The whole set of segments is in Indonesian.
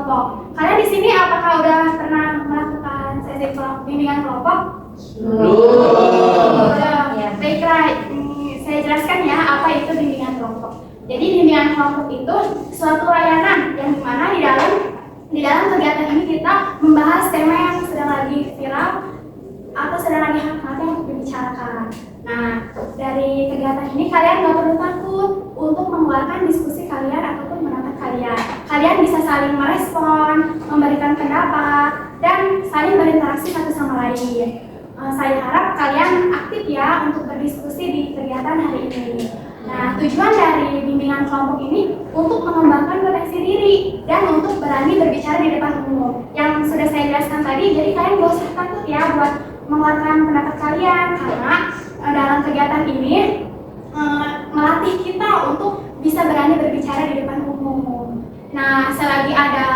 kelompok. Kalian di sini apakah udah pernah melakukan sesi bimbingan kelompok? Belum. Baiklah, saya jelaskan ya apa itu bimbingan kelompok. Jadi bimbingan kelompok itu suatu layanan yang dimana di dalam kegiatan ini kita membahas tema yang sedang lagi viral atau sedang lagi hangat yang dibicarakan. Nah, dari kegiatan ini kalian nggak perlu takut untuk mengeluarkan diskusi kalian ataupun pendapat kalian. Kalian bisa saling merespon, memberikan pendapat, dan saling berinteraksi satu sama lain. Saya harap kalian aktif ya untuk berdiskusi di kegiatan hari ini. Nah, tujuan dari bimbingan kelompok ini untuk mengembangkan potensi diri dan untuk berani berbicara di depan umum. Yang sudah saya jelaskan tadi, jadi kalian gak usah takut ya buat mengeluarkan pendapat kalian, karena dalam kegiatan ini melatih kita untuk bisa berani berbicara di depan umum. Nah, selagi ada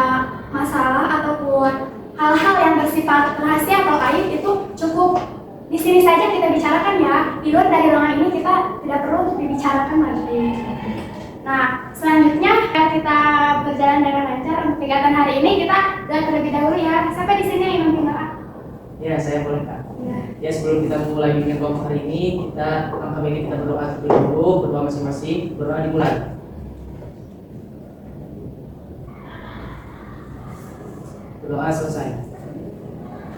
masalah ataupun hal-hal yang bersifat rahasia atau aib itu cukup di sini saja kita bicarakan ya. Di luar dari ruangan ini kita tidak perlu untuk dibicarakan lagi. Nah, selanjutnya kita berjalan dengan lancar untuk kegiatan hari ini. Kita terlebih dahulu ya. Siapa di sini yang memimpin doa? Ya, saya boleh Kak. Ya, sebelum kita mulai bimbingan kelompok hari ini, langkah ini kita berdoa terlebih dahulu, berdoa masing-masing, berdoa dimulai. Berdoa selesai.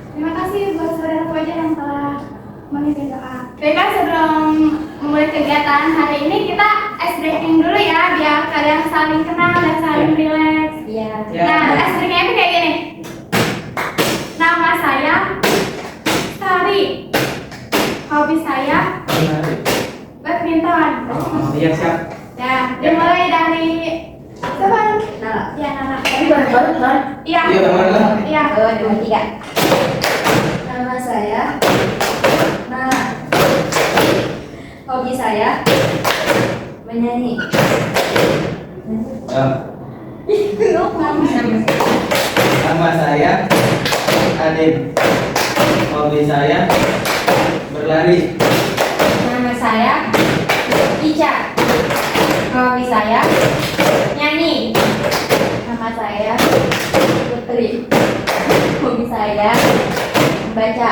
Terima kasih buat saudara Fajar yang telah memimpin doa. Baiklah, sebelum memulai kegiatan hari ini kita ice breaking dulu ya, biar kalian saling kenal dan saling rileks. Iya. Nah, ice breakingnya itu kayak gini. Nama saya Sari. Hobi saya badminton. Iya, siap. Ya, dimulai dari siapa? Nala. Ya, Nana. Ini bareng-bareng kan? Iya. Iya, bareng-bareng. Iya. 2, 3. Nama saya Nala. Hobi saya menyanyi. Nama saya Adin. Hobi saya berlari. Nama saya Ica. Hobi saya nyanyi. Nama saya Putri. Hobi saya baca.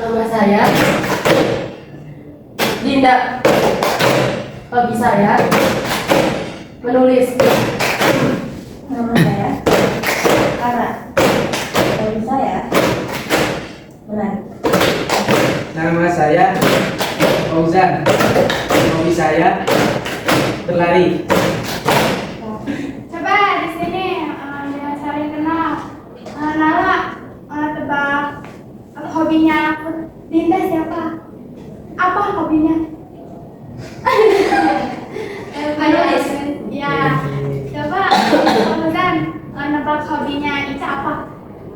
Nama saya Dinda. Hobi saya menulis. Nama saya Ara. Hobi saya menari. Nama saya Fauzan. Hobi saya berlari. Coba di sini biar saling kenal. Nala, tebak hobinya Dinda siapa? Apa hobinya? Menulis. Ya. Coba Fauzan nebak hobinya Ica apa?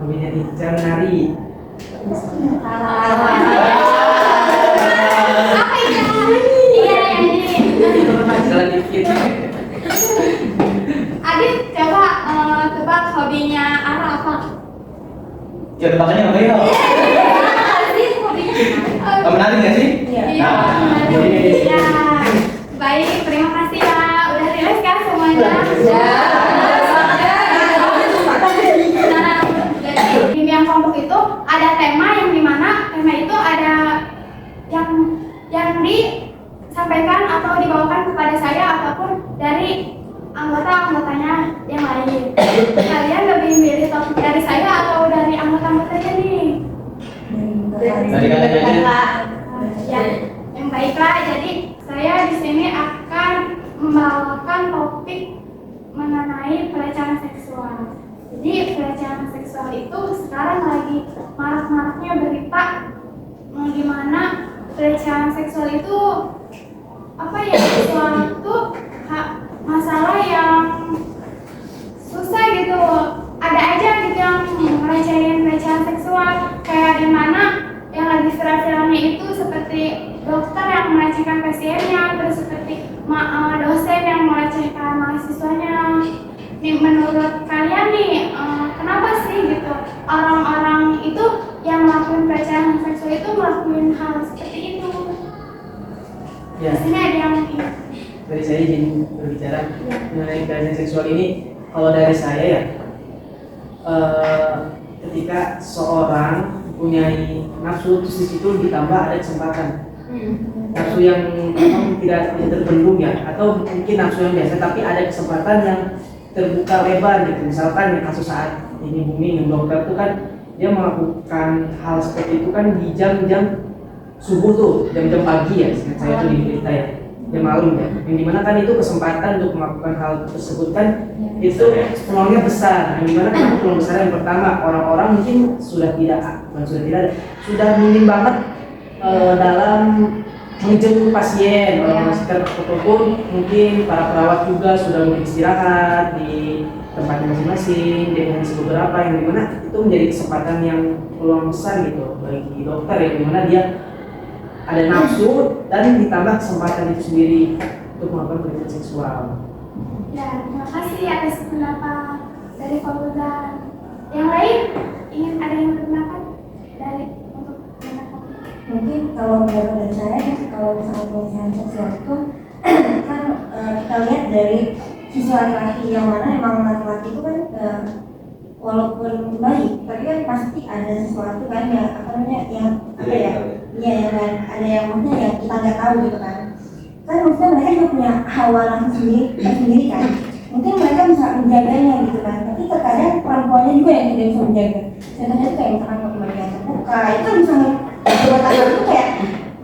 Hobinya Ica menari. Apa Ica? Iya, nyanyi. Jalan dikit. Adit, coba tebak hobinya Ara apa? Ya, tebakannya apa ya? Adit hobinya Menari nggak sih? Iya. Nah, Ya. Baik, terima kasih ya. Udah rileks kan semuanya? Nah, jadi bimbingan kelompok itu ada tema yang dimana tema itu ada yang disampaikan atau dibawakan kepada saya ataupun dari anggota-anggotanya yang lain. Kalian lebih milih topik dari saya atau dari anggota-anggotanya nih? Dari kalian aja. Ya, yang baiklah. Jadi saya di sini akan membawakan topik mengenai pelecehan seksual. Jadi pelecehan seksual itu sekarang lagi marak-maraknya berita di mana pelecehan seksual itu apa ya, suatu masalah yang susah gitu. Ada aja gitu yang ngelecehin pelecehan seksual, kayak di mana yang lagi viral-viralnya itu seperti dokter yang melecehkan pasiennya, terus seperti dosen yang melecehkan mahasiswanya. Nih, menurut kalian nih, kenapa sih gitu orang-orang itu yang melakukan pelecehan seksual itu melakukan hal seperti itu? Ya. Di sini ada yang Dari saya izin berbicara mengenai pelecehan seksual ini. Kalau dari saya ya, ketika seorang mempunyai nafsu terus di situ ditambah ada kesempatan nafsu yang memang tidak terbendung ya, atau mungkin nafsu yang biasa tapi ada kesempatan yang terbuka lebar gitu. Misalkan ya kasus saat ini booming dokter itu kan dia melakukan hal seperti itu kan di jam-jam subuh tuh, jam-jam pagi ya, saya tuh di berita ya, jam malam ya, yang dimana kan itu kesempatan untuk melakukan hal tersebut kan itu peluangnya besar. Yang dimana kan peluang besar yang pertama, orang-orang mungkin sudah sudah minim banget dalam menjenguk pasien, orang sekitar ataupun mungkin para perawat juga sudah istirahat di tempatnya masing-masing dengan beberapa, yang dimana itu menjadi kesempatan yang peluang besar gitu bagi dokter, yang dimana dia ada nafsu dan ditambah kesempatan itu sendiri untuk melakukan pelecehan seksual. Ya, terima kasih atas pendapat dari Fauzan. Yang lain ingin ada yang berpendapat dari untuk pendapat? Mungkin kalau menurut dari saya, kalau misalnya pelecehan seksual itu kan kita lihat dari sisi laki-laki, yang mana emang laki-laki itu kan walaupun baik, tapi kan pasti ada sesuatu kan yang yang ada yang maksudnya yang kita nggak tahu gitu kan maksudnya mereka juga punya hawa nafsu sendiri kan, mungkin mereka bisa menjaganya gitu kan, tapi terkadang perempuannya juga yang tidak bisa menjaga. Contohnya itu kayak misalkan waktu mereka terbuka itu bisa buat anak itu kayak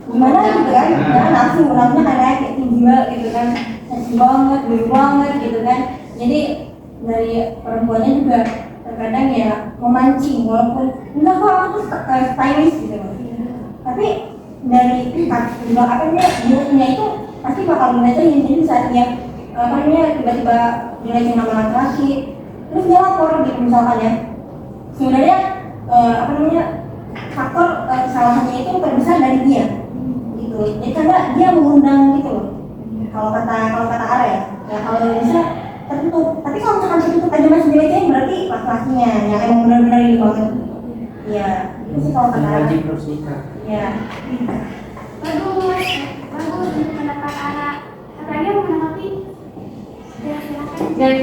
gimana gitu kan, karena nafsunya kan naik kayak tinggi banget gitu kan, seksi banget, beli banget gitu kan. Jadi dari perempuannya juga terkadang ya memancing, walaupun enggak kok aku tuh stylish gitu loh, tapi dari mulutnya itu pasti bakal melecehin. Jadi saat dia tiba-tiba dilecehin sama laki-laki, terus dia lapor gitu misalkan ya, sebenarnya faktor kesalahannya itu terbesar dari dia gitu. Jadi karena dia mengundang gitu loh, kalau kata Ara ya kalau Indonesia tertutup. Tapi kalau misalkan tertutup aja masih dilecehin, berarti laki-lakinya yang emang benar-benar ini banget. Iya, itu sih kalau kata Ara. Wajib harus nikah. Iya. Bagus untuk pendapat Ara. Apa lagi yang menanggapi? Ya, silakan. Dan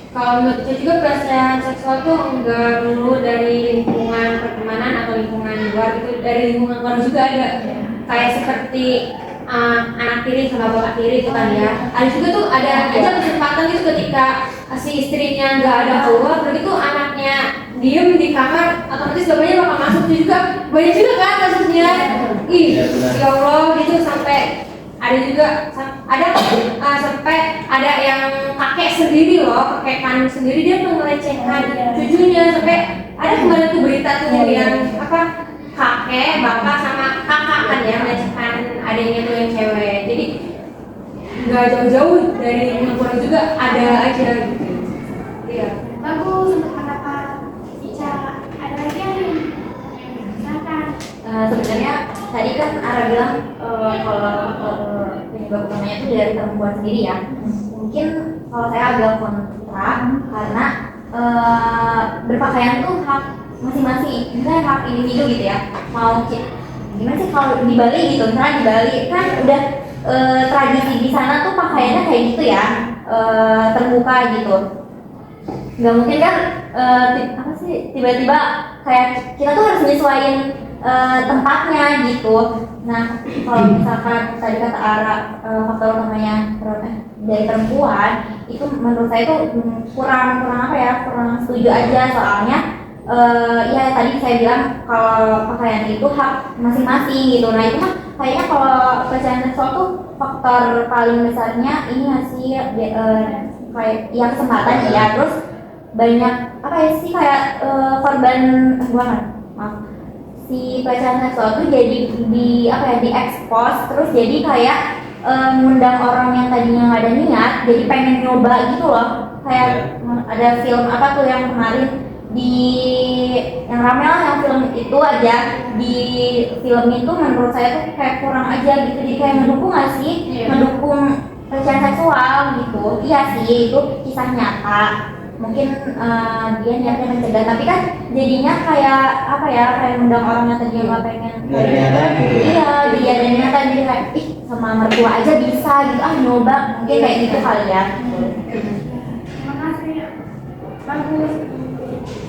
kalau menurut saya juga pelecehan seksual tuh enggak melulu dari lingkungan pertemanan atau lingkungan luar, itu dari lingkungan luar juga ada. Kayak seperti anak tiri sama bapak tiri itu kan ya. Ada juga tuh ada aja kesempatan gitu ketika si istrinya nggak ada keluar, berarti tuh anaknya diem di kamar, otomatis bapaknya bakal masuk juga. Banyak juga kan kasusnya. Ya Allah gitu, sampai ada juga sampai ada yang kakek sendiri loh, kakek kandung sendiri dia tuh melecehkan cucunya, sampai ada kemarin tuh berita tuh yang kakek, bapak sama kakak kan ya melecehkan adiknya tuh yang cewek. Jadi nggak jauh-jauh dari lingkungan juga ada aja gitu. Iya. Bagus untuk pendapat Ica. Ada lagi yang silakan. Sebenarnya tadi kan Ara bilang kalau penyebab utamanya itu dari perempuan sendiri ya. Mungkin kalau saya agak kontra karena berpakaian tuh hak masing-masing, misalnya hak individu gitu ya. Mau gimana sih kalau di Bali gitu, misalnya di Bali kan udah tradisi di sana tuh pakaiannya kayak gitu ya, terbuka gitu. Nggak mungkin kan tiba-tiba kayak kita tuh harus menyesuaikan tempatnya gitu. Nah kalau misalkan tadi kata Ara faktor utamanya dari perempuan, itu menurut saya itu kurang setuju aja, soalnya ya tadi saya bilang kalau pakaian itu hak masing-masing gitu. Nah itu kan kayaknya kalau pelecehan seksual tuh faktor paling besarnya ini masih kayak yang kesempatan ya, terus banyak kayak korban si pelecehan seksual tuh jadi diekspos, terus jadi kayak ngundang orang yang tadinya nggak ada niat jadi pengen nyoba gitu loh. Kayak ada film yang kemarin yang rame lah, yang film itu aja, di film itu menurut saya tuh kayak kurang aja gitu. Jadi kayak mendukung nggak sih? Mendukung pelecehan seksual gitu. Iya sih, itu kisah nyata. Mungkin dia niatnya mencegah, tapi kan jadinya kayak kayak mendang orang yang tadinya nggak pengen. Iya, dia dan nyata jadi kayak sama mertua aja bisa gitu, nyoba, mungkin kayak gitu kali ya. Terima kasih. Bagus.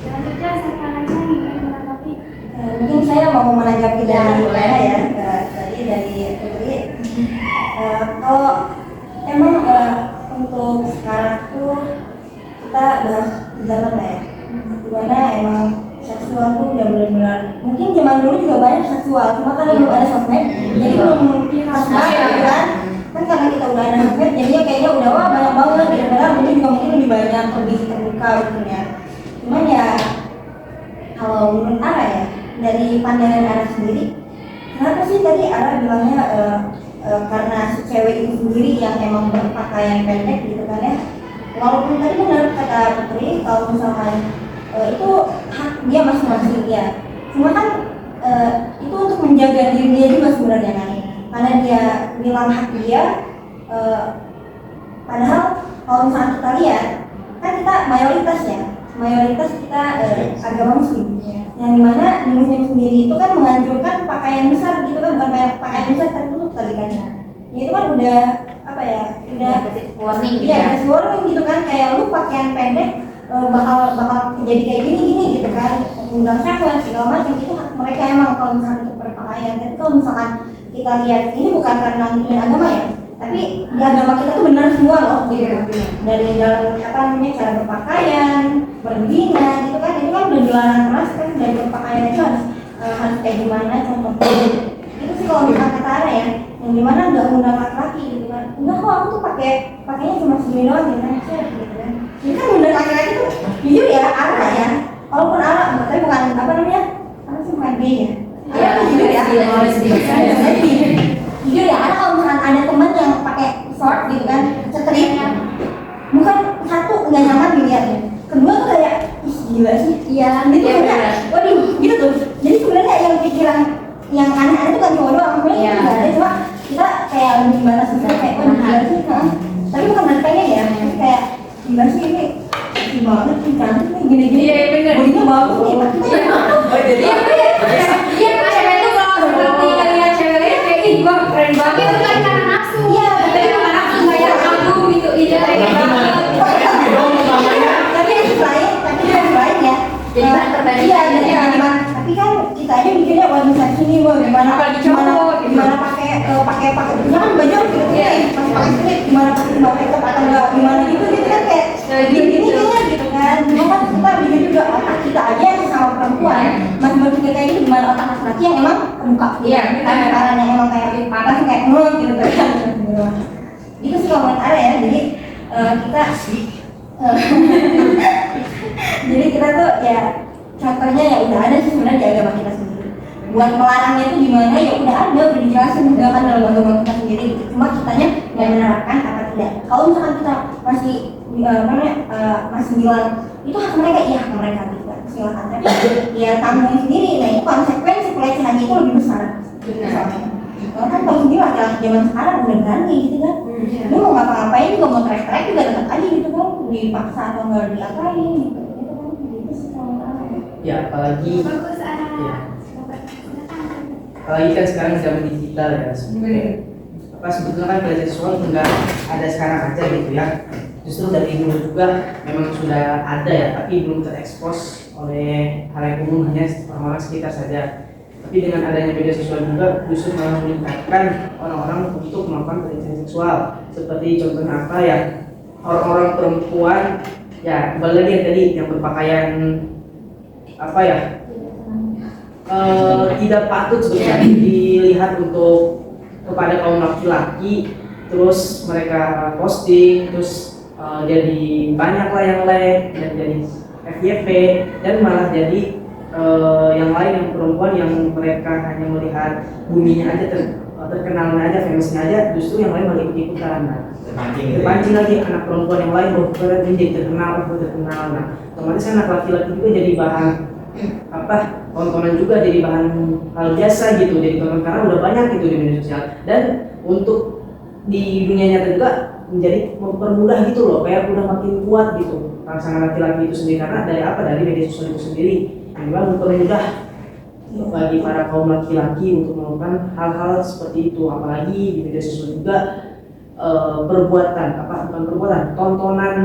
Dan Ya, silakan aja ingin menanggapi. Mungkin saya mau menanggapi dari Lena ya, tadi dari Putri. Kalau emang untuk sekarang tuh kita bahas zaman lah ya, dimana emang seksual tuh udah benar-benar, mungkin zaman dulu juga banyak seksual, cuma kan belum ada sosmed, jadi belum sosmed gitu kan. Kan karena kita udah ada sosmed, jadinya kayaknya udah wah banyak banget, padahal dulu juga mungkin lebih banyak, lebih terbuka gitu ya. Cuman ya kalau menurut Ara ya, dari pandangan Ara sendiri, kenapa sih tadi Ara bilangnya karena si cewek itu sendiri yang emang berpakaian pendek gitu kan ya. Walaupun tadi benar kata Putri, kalau misalkan itu hak dia masing-masing ya. Cuma kan itu untuk menjaga diri dia juga sebenarnya kan. Karena dia bilang hak dia, padahal kalau misalkan kita lihat, kan kita mayoritas kita agama Muslim. Yang dimana di Muslim sendiri itu kan menganjurkan pakaian besar gitu kan, bukan pakaian besar tertutup tadi kan. Ya itu kan udah apa ya, udah warning gitu ya, ya. ada warning gitu kan, kayak lu pakaian pendek bakal jadi kayak gini gitu kan, undang syahwat segala macam. Itu hak mereka emang kalau misalkan untuk berpakaian. Tapi kalau misalkan kita lihat, ini bukan karena ngikutin agama ya, tapi di agama kita tuh benar semua loh gitu. Dari dalam apa namanya, cara berpakaian, berzina gitu kan, itu kan udah dilarang keras kan. Dari berpakaian itu harus kayak gimana contohnya. Itu sih kalau misalkan kata Ara ya, yang dimana nggak undang laki-laki gitu kan. Enggak kok, aku tuh pakainya cuma segini doang gitu kan. Ini kan undang laki-laki tuh jujur ya, Ara ya, walaupun Ara tapi bukan apa namanya, Ara sih bukan gay ya. Iya, Jujur ya, jujur ya, Ara kalau misalkan ada teman yang pakai short gitu kan, strip, bukan satu nggak nyaman dilihatnya, kedua tuh kayak ih gila sih. Iya, Gitu iya, kayak, benar. waduh gitu tuh. Jadi sebenarnya yang pikiran yang aneh-aneh itu kan cowok doang, sebenarnya Iya. itu nggak ada, cuma kita kayak lebih balas gitu kayak oh gila sih, tapi bukan berarti pengen ya, kayak gila sih ini cantik banget nih, cantik nih gini-gini, Iya, bener. bodinya bagus nih, tapi Iya, iya, cewek itu kalau seperti lihat cewek lain kayak ih gua keren banget. Itu bukan karena nafsu. iya, Tapi karena aku kayak aku gitu, iya kayak banget. tapi yang lain ya. Jadi bahan perbandingan. Iya, jadi bahan. Tapi kan kita aja mikirnya wah bisa sini, wah gimana Apalagi cowok, gitu. gimana pakai kan baju gitu Iya. masih pakai strip, gimana pakai makeup atau enggak gimana gitu kan kayak gini gitu kan. Cuma kan kita mikir juga otak kita aja yang sama perempuan masih berpikir kayak gitu, gimana otak laki-laki yang emang terbuka gitu. Iya, Kan sekarang yang emang kayak panas kayak gitu kan. Gitu sih kalau menurut Ara ya. Jadi kita jadi kita tuh ya contohnya ya udah ada sih sebenarnya di agama kita sendiri. Buat melarangnya itu gimana ya udah ada, udah dijelasin juga kan dalam agama kita sendiri gitu. Cuma kitanya nggak menerapkan apa tidak. Kalau misalkan kita masih masih bilang itu hak mereka, iya hak mereka gitu kan, silakan. Tapi ya tanggung sendiri. Nah itu konsekuensi pelecehan itu lebih besar. Misalnya. Kalau kan kalau sendiri laki-laki zaman sekarang udah berani gitu kan. Lu mau ngapa-ngapain juga, mau trek-trek juga tetap aja gitu kan, dipaksa atau nggak diapain gitu kan. Gitu sih kalau Ara. Ya apalagi Bagus Ara. Iya. Silakan. apalagi kan sekarang zaman digital ya. Sebetulnya kan pelecehan seksual enggak ada sekarang aja gitu ya. Justru dari dulu juga memang sudah ada ya, tapi belum terekspos oleh halayak umum, hanya orang-orang sekitar saja. Tapi dengan adanya media sosial juga justru malah meningkatkan orang-orang untuk melakukan pelecehan seksual. Seperti contohnya apa ya, orang-orang perempuan ya, kembali lagi yang tadi yang berpakaian apa ya, tidak patut sebetulnya dilihat untuk kepada kaum laki-laki, terus mereka posting, terus jadi banyak lah yang like dan jadi FYP, dan malah jadi yang lain yang perempuan yang mereka hanya melihat buninya aja, terkenalnya aja, famous-nya aja, justru yang lain malah ikut-ikutan. Nah, terpancing lagi anak perempuan yang lain, bahwa dia jadi terkenal. Nah, otomatis anak laki-laki juga jadi bahan tontonan juga, jadi bahan hal biasa gitu, jadi tonton karena udah banyak gitu di media sosial. Dan untuk di dunia nyata juga menjadi mempermudah gitu loh, kayak udah makin kuat gitu rangsangan laki-laki itu sendiri, karena dari media sosial itu sendiri yang memang mempermudah bagi para kaum laki-laki untuk melakukan hal-hal seperti itu. Apalagi di media sosial juga tontonan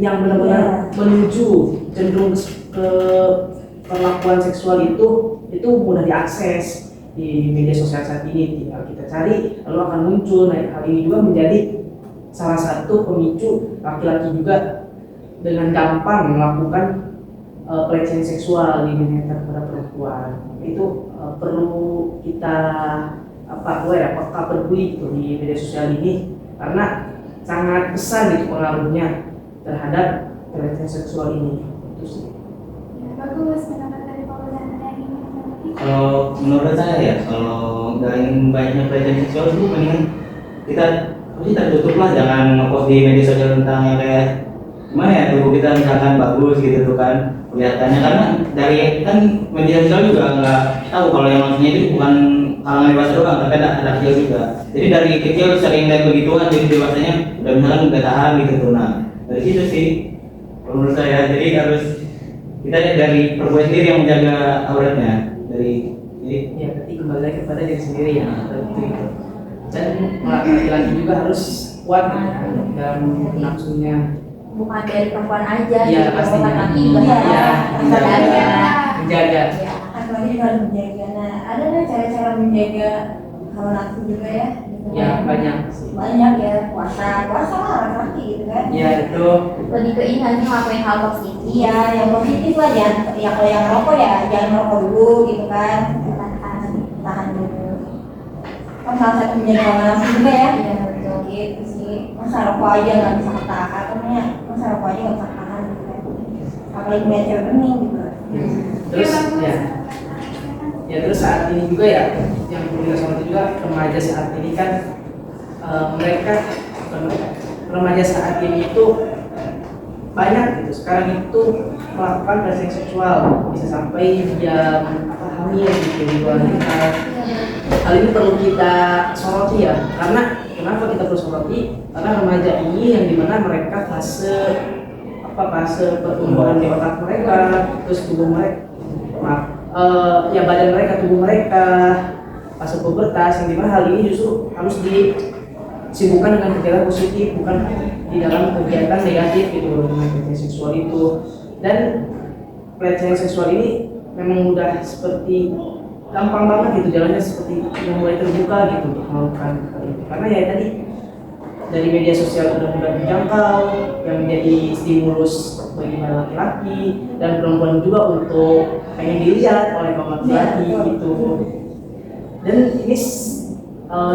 yang benar-benar menuju cenderung ke perlakuan seksual itu mudah diakses di media sosial saat ini. Tinggal kita cari lalu akan muncul. Nah, hal ini juga menjadi salah satu pemicu laki-laki juga dengan gampang melakukan pelecehan seksual di dunia terhadap perempuan. Itu perlu kita peka peduli gitu di media sosial ini karena sangat besar gitu pengaruhnya terhadap pelecehan seksual ini. Itu sih. Ya, bagus pendapat dari Pak dan dari ini. Kalau menurut saya ya, kalau dari banyaknya pelecehan seksual itu mendingan kita tutup lah, jangan ngepost di media sosial tentang yang kayak gimana ya tubuh kita misalkan bagus gitu tuh kan kelihatannya, karena dari kan media sosial juga nggak tahu kalau yang maksudnya itu bukan kalangan dewasa doang, tapi ada kecil juga. Jadi dari kecil sering lihat begituan, jadi dewasanya udah misalkan udah tahan gitu tuh. Nah dari situ sih kalau menurut saya, jadi harus kita lihat dari perempuan sendiri yang menjaga auratnya jadi Ya, berarti kembali lagi kepada diri sendiri ya. Itu. Dan laki-laki juga harus kuat dalam nafsunya. Bukan dari perempuan aja, Iya, gitu. pastinya. Laki juga Iya, harus menjaga. Menjaga. Ya. Laki-laki juga harus menjaga. Nah, ada nggak cara-cara menjaga hawa nafsu juga ya? Ya, banyak sih. Banyak ya, puasa lah laki-laki gitu kan? Ya, itu. Lebih ke ini nanti ngelakuin hal positif. Iya, yang positif lah, jangan ya kalau yang rokok ya jangan rokok dulu gitu kan, tahan dulu. Kan salah satu menjaga hawa nafsu juga ya. Iya, betul. Gitu sih. Masa rokok aja nggak bisa ketahan, katanya masa rokok aja nggak bisa ketahan gitu kan. Apalagi punya cewek bening gitu. Terus ya. Ya terus saat ini juga ya yang perlu kita soroti juga remaja saat ini kan remaja saat ini itu banyak gitu sekarang itu melakukan pelecehan seksual, bisa sampai dia hamil gitu di luar nikah. Hal ini perlu kita soroti ya, karena kenapa kita perlu soroti? Karena remaja ini yang dimana mereka fase pertumbuhan di otak mereka, terus tubuh mereka, ya badan mereka, tubuh mereka, fase pubertas, yang dimana hal ini justru harus disibukkan dengan kegiatan positif, bukan di dalam kegiatan negatif gitu dengan pelecehan seksual itu. Dan pelecehan seksual ini memang udah seperti gampang banget gitu jalannya, seperti udah mulai terbuka gitu untuk melakukan hal itu. Karena ya tadi dari media sosial udah mudah dijangkau, yang menjadi stimulus bagi para laki-laki dan perempuan juga untuk pengen dilihat oleh kaum laki-laki gitu. Dan ini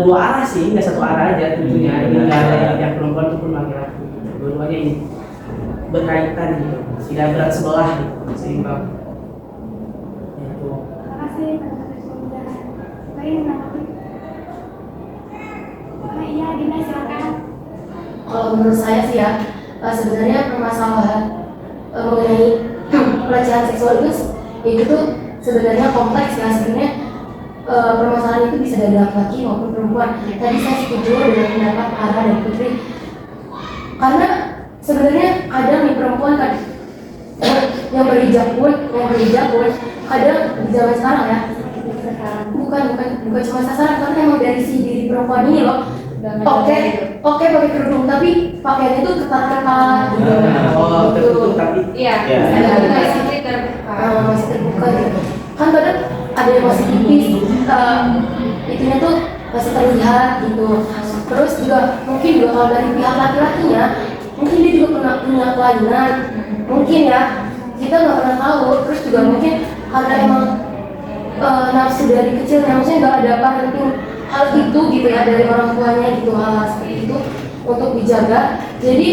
dua arah sih, nggak satu arah aja tentunya. Ini nggak ada yang perempuan ataupun laki-laki. Dua-duanya ini berkaitan gitu, tidak berat sebelah gitu, seimbang. Gitu. Terima kasih teman-teman semuanya. Baik, menanggapi. Iya, Dina silakan. Kalau menurut saya sih ya, sebenarnya permasalahan mengenai pelecehan seksual itu tuh sebenarnya kompleks ya. Sebenarnya permasalahan itu bisa dari laki-laki maupun perempuan. Tadi saya setuju dengan pendapat Ara dan Putri, karena sebenarnya kadang nih perempuan kan yang berhijab pun kadang di zaman sekarang ya, bukan cuma sasaran, karena emang dari si diri perempuan ini loh. Oke pakai kerudung tapi pakaiannya itu ketat-ketat gitu. Oh, tertutup tapi Iya, masih terbuka gitu. Kan kadang ada yang masih tipis, itunya tuh masih terlihat gitu. Terus juga mungkin juga kalau dari pihak laki-lakinya, mungkin dia juga pernah punya kelainan, mungkin ya kita nggak pernah tahu. Terus juga mungkin karena emang nafsu dari kecilnya, maksudnya nggak ada parenting hal itu gitu ya dari orang tuanya gitu, hal seperti itu untuk dijaga. Jadi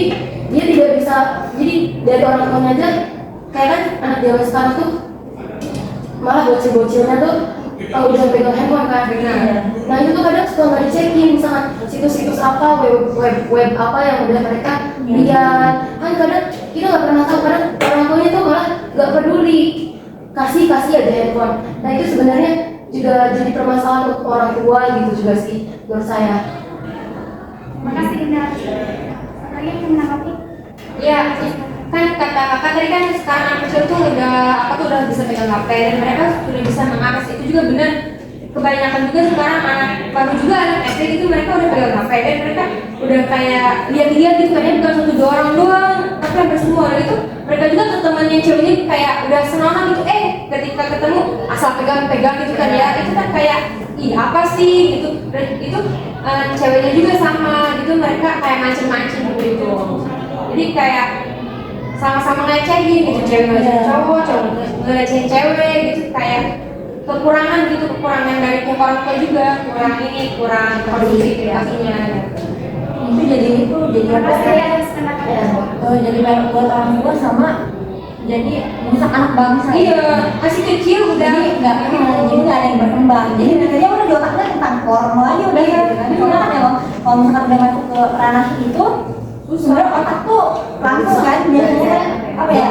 dia tidak bisa, jadi dari orang tuanya aja kayak kan anak zaman sekarang tuh malah bocil-bocilnya tuh udah pegang handphone kan. Nah itu tuh kadang suka nggak dicekin, misalnya situs-situs apa, web apa yang udah mereka lihat. Kan kadang kita nggak pernah tahu, kadang orang tuanya tuh malah nggak peduli, kasih aja handphone. Nah itu sebenarnya juga jadi permasalahan untuk orang tua gitu juga sih menurut saya. Terima kasih, Dina. Lagi yang menanggapi? Iya, kan kata kakak tadi kan sekarang anak kecil tuh udah bisa pegang HP dan mereka sudah bisa mengakses itu juga benar. Kebanyakan juga sekarang baru juga anak SD gitu mereka udah pegang HP dan mereka udah kayak lihat-lihat gitu, kayaknya bukan satu dua orang doang, tapi hampir semua. Dan itu mereka juga ke temannya ceweknya kayak udah senang gitu, ketika ketemu asal pegang-pegang gitu kan ya, itu kan kayak ih apa sih gitu. Dan itu ceweknya juga sama gitu, mereka kayak macem-macem gitu. Jadi kayak sama-sama ngecehin gitu, cewek ngecehin cowok, cowok ngecehin cewek gitu, kayak kekurangan dari pihak orang tua juga, kurang komunikasinya gitu. Itu jadi apa sih ya? Jadi kayak buat orang tua sama jadi merusak anak bangsa. Iya, masih kecil udah Jadi nggak ada yang berkembang. Jadi biasanya udah di otaknya tentang porno aja udah gitu kan. Karena kan emang kalau misalkan udah masuk ke ranah itu, sebenarnya otak tuh langsung kan biasanya apa ya?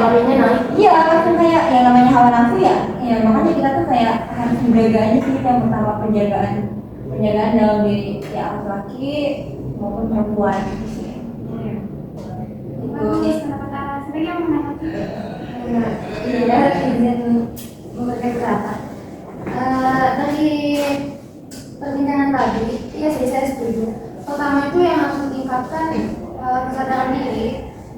Iya, langsung kayak yang namanya hawa nafsu ya. Ya makanya kita tuh kayak harus menjaga aja sih, yang pertama penjagaan dalam diri ya laki-laki maupun perempuan gitu sih. Bagus, pendapat Aras. Ada yang menanggapi? Iya, izin memberikan pendapat. Dari perbincangan tadi, iya sih saya setuju. Pertama itu yang harus ditingkatkan kesadaran diri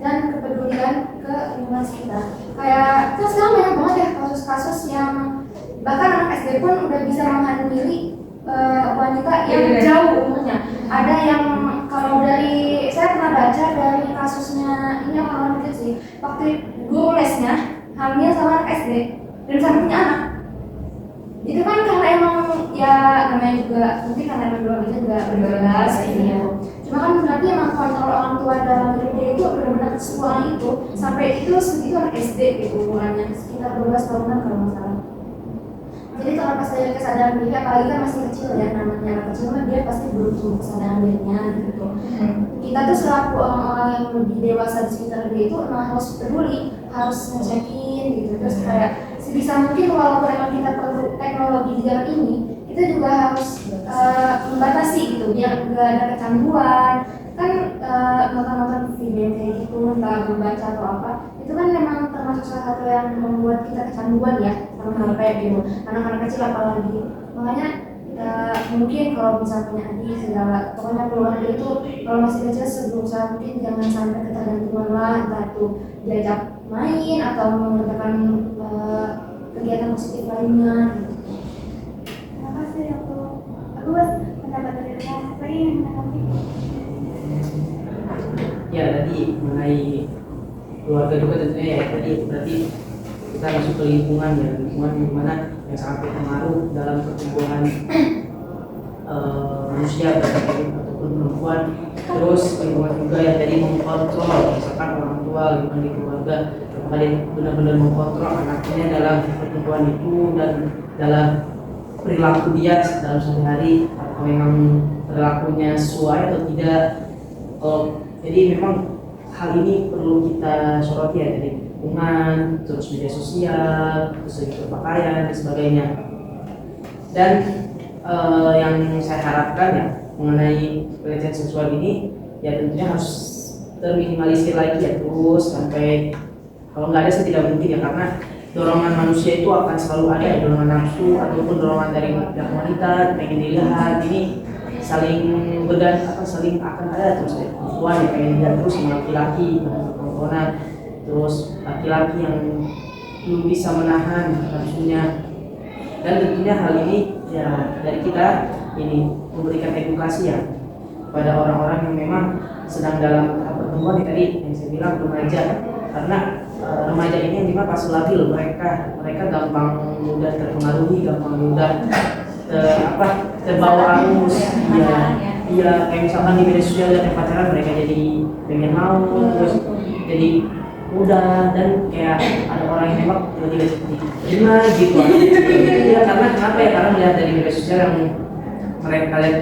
dan kepedulian ke lingkungan sekitar. Kayak kan sekarang banyak banget ya kasus-kasus yang bahkan anak SD pun udah bisa menghamili wanita yang jauh umurnya. Ada yang kalau dari saya pernah baca dari kasusnya ini orang dikit sih, waktu guru lesnya hamil sama anak SD dan sampai punya anak. Itu kan karena emang ya namanya juga mungkin karena emang dua juga berbebas gitu. Cuma kan berarti emang kontrol orang tua dalam diri dia itu benar-benar keseluruhan itu sampai itu segitu anak SD gitu umurnya sekitar 12 tahunan kalau nggak salah. Jadi kalau pas dari kesadaran diri, apalagi kan masih kecil ya, namanya anak kecil kan dia pasti belum tumbuh kesadaran dirinya gitu. Kita tuh selaku orang-orang yang lebih dewasa di sekitar dia itu emang harus peduli, harus ngecekin gitu. Terus kayak sebisa mungkin walaupun emang kita perlu teknologi di zaman ini, kita juga harus membatasi gitu, biar nggak ada kecanduan. Kan nonton-nonton video kayak gitu, entah membaca atau apa, itu kan memang termasuk salah satu yang membuat kita kecanduan ya sama HP gitu, anak-anak kecil apalagi. Makanya mungkin kalau bisa punya adik segala, pokoknya keluarga itu kalau masih kecil sebisa mungkin jangan sampai ketergantungan lah, entah itu diajak main atau mengerjakan kegiatan positif lainnya. Terima kasih aku bagus pendapat dari Aras. Apa yang menanggapi? Ya tadi mengenai keluarga juga tentunya ya, tadi berarti kita masuk ke lingkungan ya, lingkungan yang mana yang sangat berpengaruh dalam pertumbuhan manusia ataupun perempuan. Terus lingkungan juga yang tadi mengkontrol, misalkan orang tua, lingkungan di keluarga, apakah dia benar-benar mengkontrol anaknya dalam pertumbuhan itu dan dalam perilaku dia dalam sehari-hari, apakah memang perilakunya sesuai atau tidak. Jadi memang hal ini perlu kita soroti ya, dari lingkungan, terus media sosial, terus segi berpakaian dan sebagainya. Dan yang saya harapkan ya mengenai pelecehan seksual ini ya tentunya harus terminimalisir lagi ya, terus sampai kalau nggak ada sih tidak mungkin ya, karena dorongan manusia itu akan selalu ada ya, dorongan nafsu ataupun dorongan dari wanita pengen dilihat, ini saling saling akan ada terus ya, perempuan yang pengen dilihat terus sama laki-laki, perempuan, terus laki-laki yang belum bisa menahan nafsunya. Dan tentunya hal ini ya dari kita ini memberikan edukasi ya pada orang-orang yang memang sedang dalam tahap pertumbuhan tadi yang saya bilang remaja, karena remaja ini yang dimana pas labil mereka gampang mudah terpengaruhi, gampang mudah terbawa arus iya kayak misalkan di media sosial dan pacaran mereka jadi pengen mau terus jadi mudah, dan kayak ada orang yang nembak tiba-tiba terima gitu ya, karena kenapa ya, karena melihat dari media sosial yang mereka lihat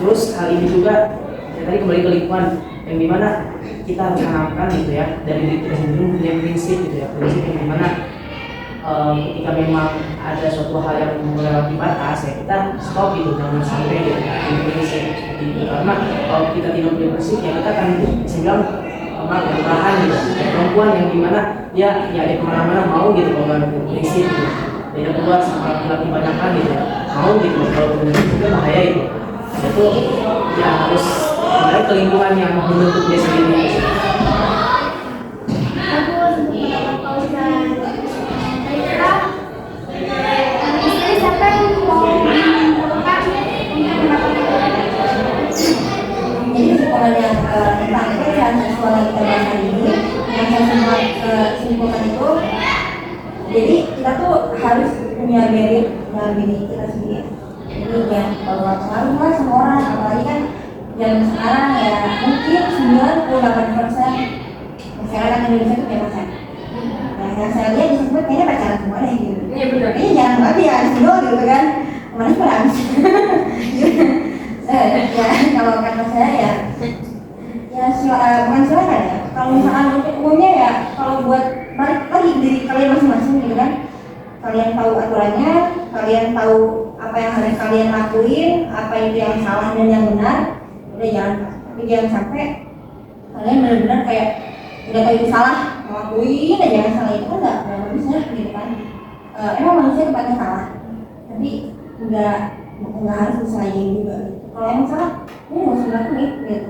terus hal ini juga ya, tadi kembali ke lingkungan yang dimana kita harus menanamkan gitu ya dari diri kita sendiri punya prinsip gitu ya, prinsip yang dimana ketika memang ada suatu hal yang melewati batas ya kita stop gitu, jangan sampai gitu prinsip seperti itu, karena kalau kita tidak punya prinsip ya kita akan bisa bilang perlahan gitu, perempuan yang dimana dia ada kemana-mana mau gitu kalau nggak ada prinsip gitu, dia keluar sama laki-laki banyakan gitu mau gitu, kalau prinsip itu bahaya itu ya harus kembali ke lingkungan yang membentuk dia sendiri. Bagus untuk pendapat Fauzan. Baiklah, di sini siapa yang mau mengumpulkan untuk pendapat Jadi kesimpulan yang tentang pelecehan seksual yang kita bahas hari ini, yang saya sempat simpulkan itu, jadi kita tuh harus punya barrier dalam diri kita sendiri. Jadi jangan bawa pengaruh lah sama orang, apalagi kan zaman sekarang ya mungkin 98% masyarakat Indonesia itu bebas ya. Nah, yang saya lihat di Facebook kayaknya pacaran semua deh gitu. Iya benar. Ini jangan banget ya, sino gitu kan. Kemana sih pada habis. Ya kalau kata saya ya bukan silakan ya. Kalau misalkan untuk umumnya ya, kalau buat balik lagi diri kalian masing-masing gitu kan. Kalian tahu aturannya, kalian tahu apa yang harus kalian lakuin, apa itu yang salah dan yang benar, udah jalan. Tapi jangan sampai kalian benar-benar kayak udah tahu itu salah, ngelakuin aja yang salah itu kan nggak bagusnya gitu kan. Emang manusia tempatnya salah, tapi nggak harus disalahin juga. Kalau emang salah, ini nggak usah dilakuin gitu.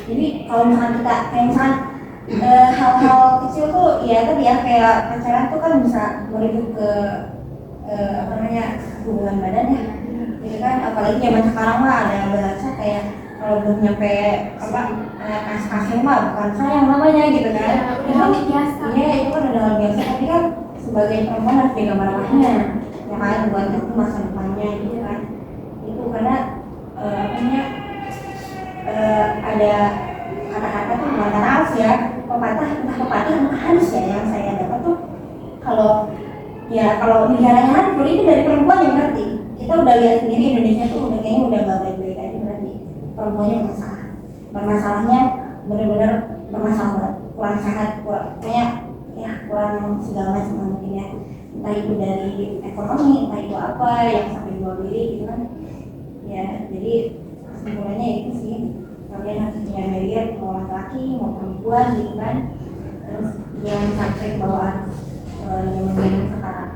Jadi kalau misalkan kita kayak misalkan hal-hal kecil tuh ya tadi ya kayak pacaran tuh kan bisa merujuk ke apa namanya hubungan badan ya, gitu kan. Apalagi zaman sekarang mah ada bahasa kayak kalau belum nyampe apa kasih mah bukan sayang namanya gitu kan. Itu kan biasa. Iya itu kan udah hal biasa, tapi kan sebagai perempuan harus jaga marwahnya, ya kan buat itu masa depannya gitu kan. Itu karena ada kata-kata tuh bukan harus ya, pepatah entah harus ya yang saya dapat tuh kalau negaranya Hanfur ini dari perempuan yang ngerti. Kita udah lihat sendiri Indonesia tuh udah kayaknya udah gak baik-baik aja berarti perempuannya bermasalahnya benar-benar bermasalah banget, kurang sehat, kurang segala macam mungkin ya, entah itu dari ekonomi, entah itu apa yang sampai jual diri gitu kan ya. Jadi kesimpulannya itu sih, kalian harus punya barrier mau laki-laki mau perempuan gitu kan, terus jangan sampai ke bawaan yang sekarang.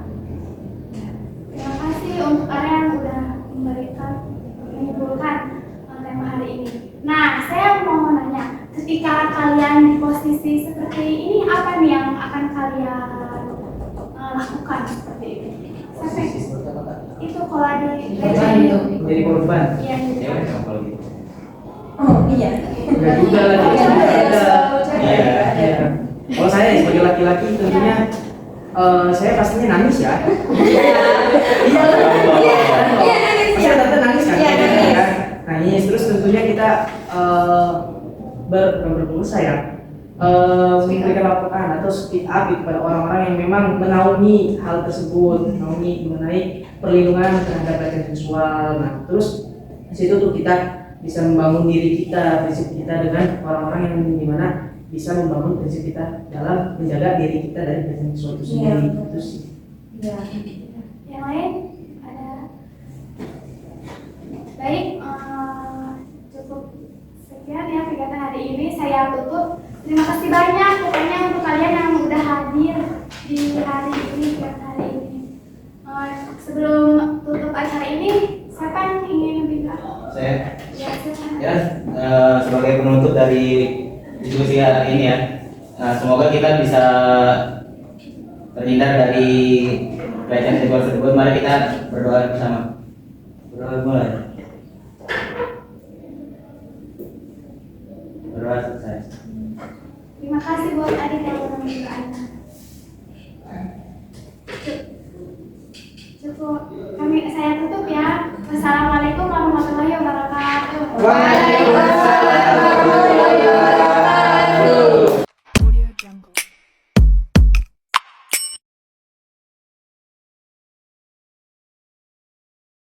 Terima kasih untuk kalian yang sudah menyimpulkan tema hari ini. Nah, saya mau nanya, ketika kalian di posisi seperti ini, apa nih yang akan kalian lakukan seperti itu? Sampai itu kalau ada Jadi korban. Iya, gitu. Ya kan kalau gitu. Oh iya. Enggak juga lah. Iya. Kalau saya sebagai laki-laki tentunya saya pastinya nangis ya. Iya. Pasti tante nangis kan? Iya, nangis. Terus tentunya kita berusaha ya memberikan laporan atau speak up kepada orang-orang yang memang menaungi hal tersebut, menaungi mengenai perlindungan terhadap pelecehan seksual. Nah, terus di situ tuh kita bisa membangun diri kita, prinsip kita dengan orang-orang yang dimana bisa membangun prinsip kita dalam menjaga diri kita dari pelecehan seksual itu sendiri. Itu sih. Iya. Yang lain ada? Baik, cukup sekian ya kegiatan hari ini. Saya tutup. Terima kasih banyak pokoknya untuk kalian yang udah hadir di hari ini, kegiatan hari ini. Sebelum tutup acara ini, siapa yang ingin bicara? Saya Ya, silakan. ya sebagai penutup dari diskusi hari ini ya, semoga kita bisa terhindar dari pelecehan seksual tersebut. Mari kita berdoa bersama. Berdoa mulai. Berdoa selesai. Terima kasih buat adik yang udah mendoakan.